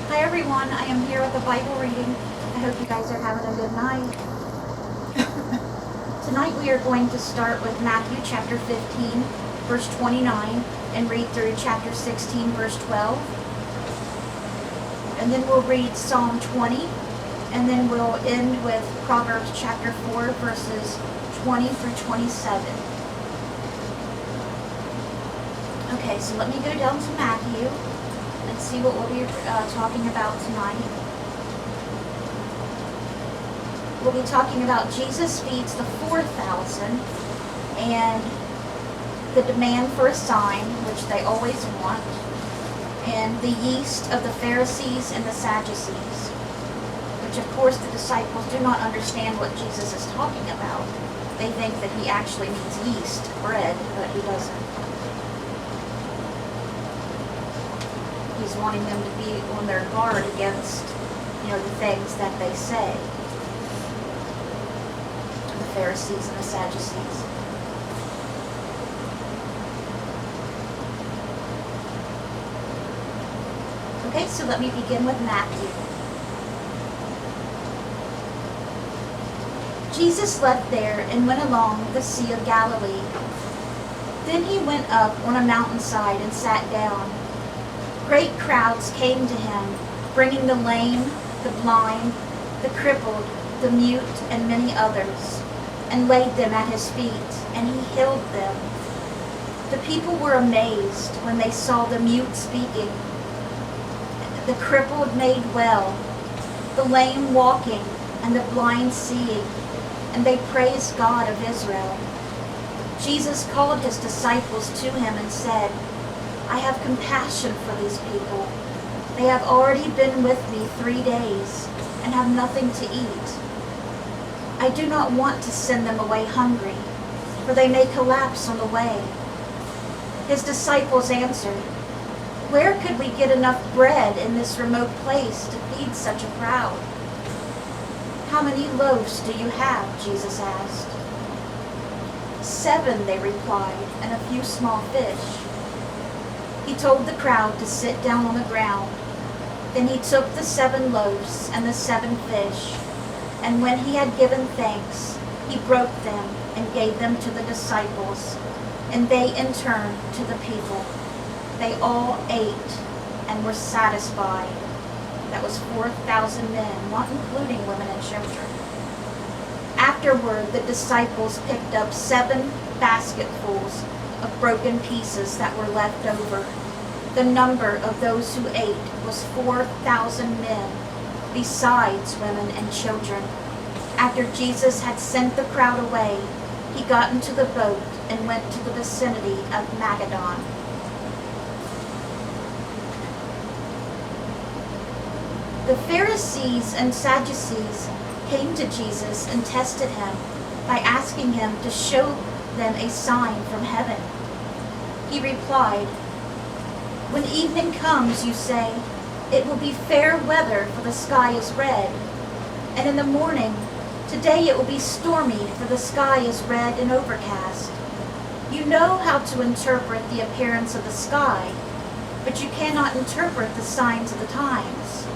Hi everyone, I am here with a Bible reading. I hope you guys are having a good night. Tonight we are going to start with Matthew chapter 15, verse 29, and read through chapter 16, verse 12. And then we'll read Psalm 20, and then we'll end with Proverbs chapter 4, verses 20 through 27. Okay, so let me go down to Matthew and see what we'll be talking about tonight. We'll be talking about Jesus feeds the 4,000 and the demand for a sign, which they always want, and the yeast of the Pharisees and the Sadducees, which of course the disciples do not understand what Jesus is talking about. They think that he actually means yeast, bread, but he doesn't. He's wanting them to be on their guard against, the things that they say. The Pharisees and the Sadducees. Okay, so let me begin with Matthew. Jesus left there and went along the Sea of Galilee. Then he went up on a mountainside and sat down. Great crowds came to him, bringing the lame, the blind, the crippled, the mute, and many others, and laid them at his feet, and he healed them. The people were amazed when they saw the mute speaking, the crippled made well, the lame walking, and the blind seeing, and they praised God of Israel. Jesus called his disciples to him and said, I have compassion for these people. They have already been with me 3 days and have nothing to eat. I do not want to send them away hungry, for they may collapse on the way. His disciples answered, Where could we get enough bread in this remote place to feed such a crowd? How many loaves do you have? Jesus asked. 7, they replied, and a few small fish. He told the crowd to sit down on the ground. Then he took the 7 loaves and the 7 fish, and when he had given thanks, he broke them and gave them to the disciples, and they in turn to the people. They all ate and were satisfied. That was 4,000 men, not including women and children. Afterward, the disciples picked up 7 basketfuls of broken pieces that were left over. The number of those who ate was 4,000 men, besides women and children. After Jesus had sent the crowd away, he got into the boat and went to the vicinity of Magadan. The Pharisees and Sadducees came to Jesus and tested him by asking him to show them a sign from heaven. He replied, When evening comes, you say, it will be fair weather, for the sky is red. And in the morning, today it will be stormy, for the sky is red and overcast. You know how to interpret the appearance of the sky, but you cannot interpret the signs of the times.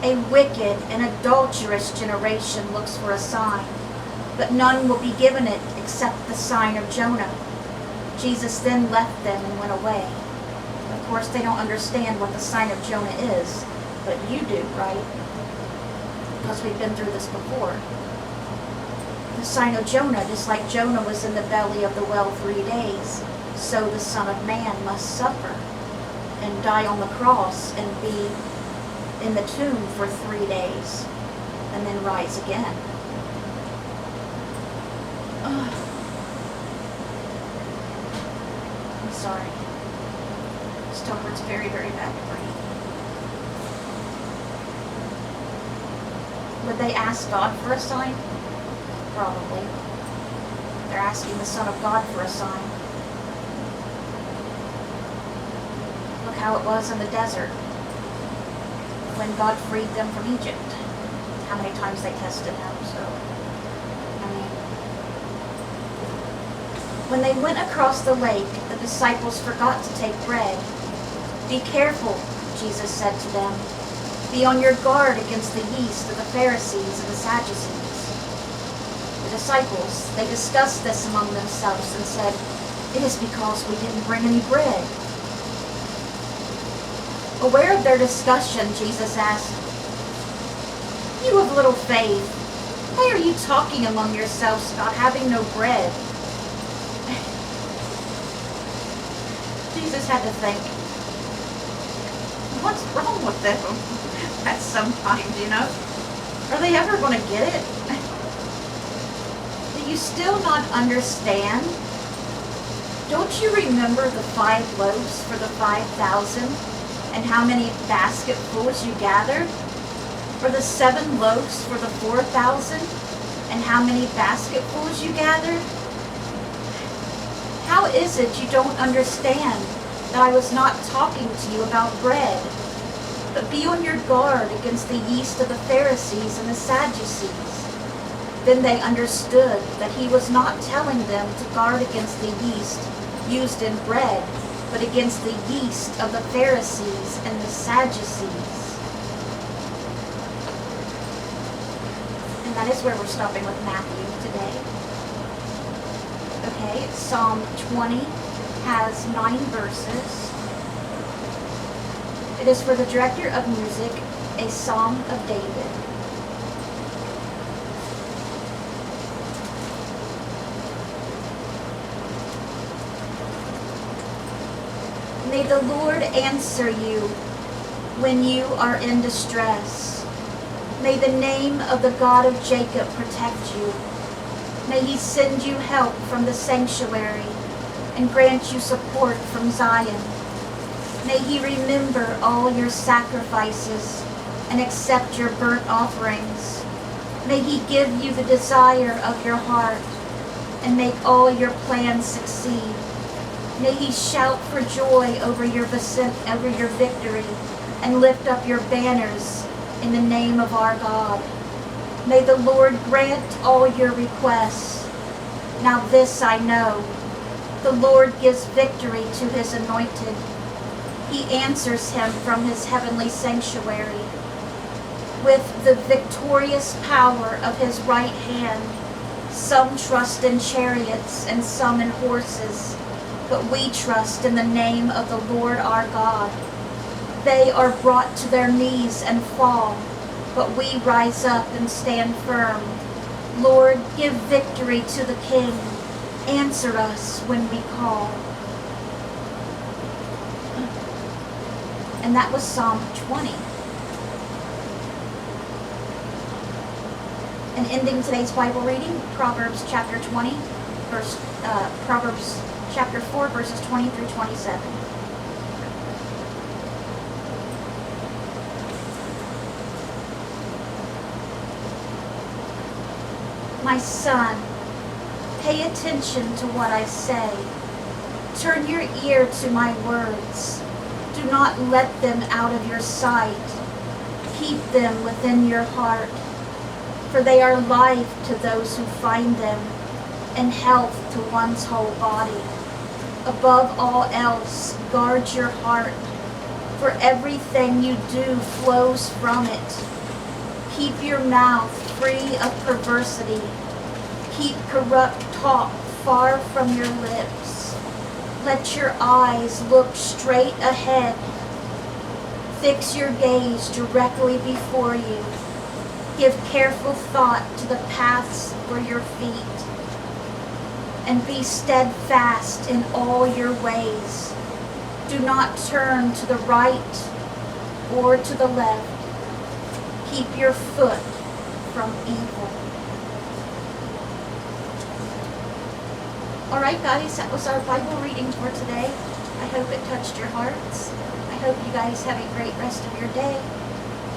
A wicked and adulterous generation looks for a sign, but none will be given it except the sign of Jonah. Jesus then left them and went away. Of course, they don't understand what the sign of Jonah is, but you do, right? Because we've been through this before. The sign of Jonah, just like Jonah was in the belly of the whale 3 days, so the Son of Man must suffer and die on the cross and be in the tomb for 3 days and then rise again. I'm sorry. Stover's very, very bad to breathe. Would they ask God for a sign? Probably. They're asking the Son of God for a sign. Look how it was in the desert when God freed them from Egypt. How many times they tested him, so, When they went across the lake, the disciples forgot to take bread. Be careful, Jesus said to them. Be on your guard against the yeast of the Pharisees and the Sadducees. The disciples, they discussed this among themselves and said, "It is because we didn't bring any bread." Aware of their discussion, Jesus asked, "You of little faith, why are you talking among yourselves about having no bread?" Jesus had to think, what's wrong with them? At some times, Are they ever going to get it? Do you still not understand? Don't you remember the 5 loaves for the 5,000 and how many basketfuls you gathered? Or the 7 loaves for the 4,000 and how many basketfuls you gathered? How is it you don't understand that I was not talking to you about bread? But be on your guard against the yeast of the Pharisees and the Sadducees. Then they understood that he was not telling them to guard against the yeast used in bread, but against the yeast of the Pharisees and the Sadducees. And that is where we're stopping with Matthew today. Okay, Psalm 20 has 9 verses. It is for the director of music, a Psalm of David. May the Lord answer you when you are in distress. May the name of the God of Jacob protect you. May he send you help from the sanctuary and grant you support from Zion. May he remember all your sacrifices and accept your burnt offerings. May he give you the desire of your heart and make all your plans succeed. May he shout for joy over your victory and lift up your banners in the name of our God. May the Lord grant all your requests. Now this I know, the Lord gives victory to his anointed. He answers him from his heavenly sanctuary. With the victorious power of his right hand, some trust in chariots and some in horses, but we trust in the name of the Lord our God. They are brought to their knees and fall, but we rise up and stand firm. Lord, give victory to the King. Answer us when we call. And that was Psalm 20. And ending today's Bible reading, Proverbs chapter 20, Proverbs chapter 4, verses 20 through 27. My son, pay attention to what I say. Turn your ear to my words. Do not let them out of your sight. Keep them within your heart, for they are life to those who find them, and health to one's whole body. Above all else, guard your heart, for everything you do flows from it. Keep your mouth free of perversity. Keep corrupt talk far from your lips. Let your eyes look straight ahead. Fix your gaze directly before you. Give careful thought to the paths for your feet. And be steadfast in all your ways. Do not turn to the right or to the left. Keep your foot from evil. All right, guys, that was our Bible reading for today. I hope it touched your hearts. I hope you guys have a great rest of your day.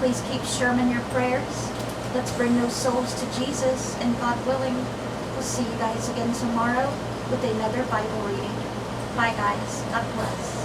Please keep Sherman in your prayers. Let's bring those souls to Jesus, and God willing, we'll see you guys again tomorrow with another Bible reading. Bye, guys. God bless.